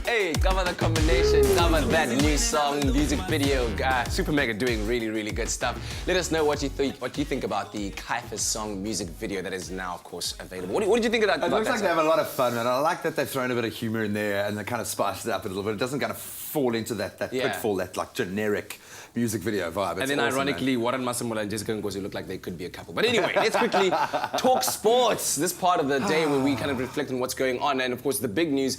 Hey, cover the combination, cover that new song, music video. Super Mega doing really, really good stuff. Let us know what you think about the Kaifas song music video that is now, of course, available. What did you think about that? It looks like song? they have a lot of fun, and I like that they've thrown a bit of humor in there and they kind of spiced it up a little bit. It doesn't kind of fall into that pitfall, that like generic music video vibe. It's and then awesome, ironically, Warren Masemola and Jessica Nkosi look like they could be a couple. But anyway, let's quickly talk sports. This part of the day where we kind of reflect on what's going on. And of course, the big news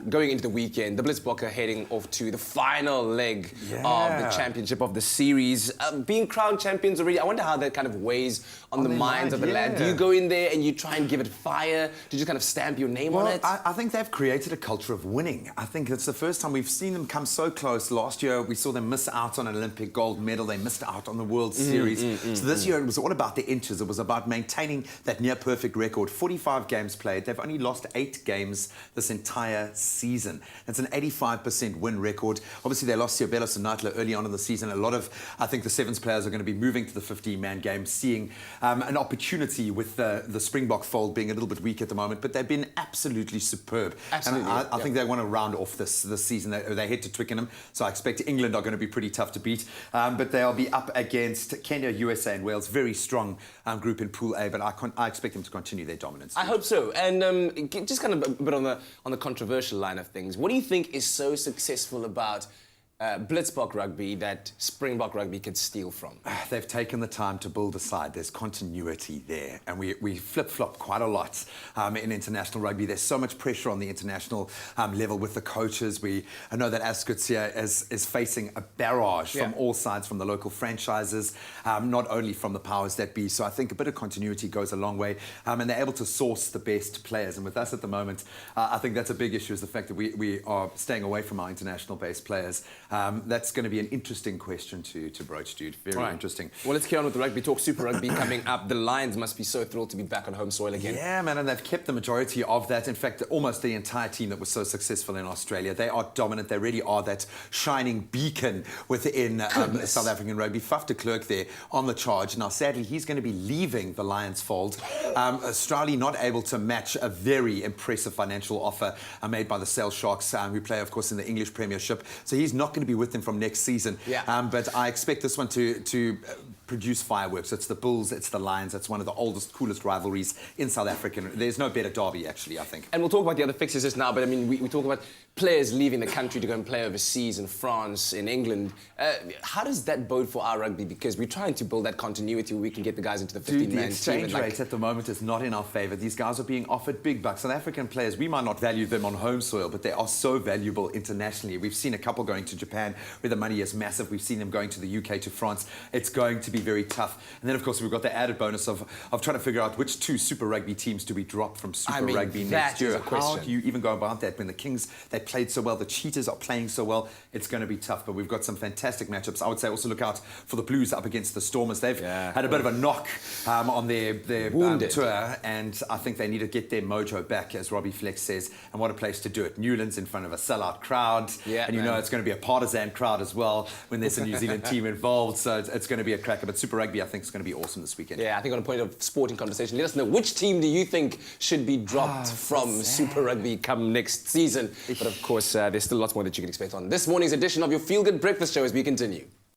going into the weekend, the Blitzbokke heading off to the final leg of the championship of the series. Being crowned champions already, I wonder how that kind of weighs on the minds of the lad. Do you go in there and you try and give it fire? Do you just kind of stamp your name on it? I think they've created a culture of winning. I think it's the first time we've seen them come so close. Last year, we saw them miss out on an Olympic gold medal. They missed out on the World Series. So this year, it was all about the inches. It was about maintaining that near-perfect record. 45 games played. They've only lost 8 games this entire season. It's an 85% win record. Obviously, they lost Siobelo Senatla early on in the season. A lot of, I think, the Sevens players are going to be moving to the 15-man game, seeing an opportunity with the Springbok fold being a little bit weak at the moment. But they've been absolutely superb. Absolutely. And I think they want to round off this season. They head to Twickenham, so I expect England are going to be pretty tough to beat. But they'll be up against Kenya, USA, and Wales. Very strong group in Pool A. But I expect them to continue their dominance. I hope so. And just kind of a bit on the controversial line of things. What do you think is so successful about Blitzbokke rugby that Springbok rugby could steal from? They've taken the time to build a side. There's continuity there. And we flip-flop quite a lot in international rugby. There's so much pressure on the international level with the coaches. I know that Askutia is facing a barrage from all sides, from the local franchises, not only from the powers that be. So I think a bit of continuity goes a long way. And they're able to source the best players. And with us at the moment, I think that's a big issue, is the fact that we are staying away from our international-based players. That's going to be an interesting question to broach, dude. Very interesting. Well, let's carry on with the rugby talk. Super Rugby coming up. The Lions must be so thrilled to be back on home soil again. Yeah, man, and they've kept the majority of that. In fact, almost the entire team that was so successful in Australia. They are dominant. They really are that shining beacon within South African rugby. Faf de Klerk there on the charge. Now, sadly, he's going to be leaving the Lions fold. Australia not able to match a very impressive financial offer made by the Sale Sharks, who play, of course, in the English Premiership. So he's not going to be with them from next season. But I expect this one to produce fireworks. It's the Bulls, it's the Lions. It's one of the oldest, coolest rivalries in South Africa. There's no better derby, actually, I think. And we'll talk about the other fixtures just now, but I mean, we talk about players leaving the country to go and play overseas in France, in England. How does that bode for our rugby? Because we're trying to build that continuity where we can get the guys into the 15-man team. The exchange rate at the moment is not in our favour. These guys are being offered big bucks. South African players, we might not value them on home soil, but they are so valuable internationally. We've seen a couple going to Japan where the money is massive. We've seen them going to the UK, to France. It's going to be very tough. And then, of course, we've got the added bonus of trying to figure out which 2 Super Rugby teams do we drop from Super Rugby next year. How do you even go about that when the Kings, they played so well, the Cheetahs are playing so well? It's going to be tough, but we've got some fantastic matchups. I would say also look out for the Blues up against the Stormers. They've had a bit of a knock on their tour, and I think they need to get their mojo back, as Robbie Flex says, and what a place to do it. Newlands in front of a sellout crowd, and you know it's going to be a partisan crowd as well when there's a New Zealand team involved, so it's going to be a cracker. But Super Rugby, I think, is going to be awesome this weekend. Yeah, I think on a point of sporting conversation, let us know, which team do you think should be dropped from Super Rugby come next season? But of course, there's still lots more that you can expect on this morning's edition of your Feel Good Breakfast Show as we continue.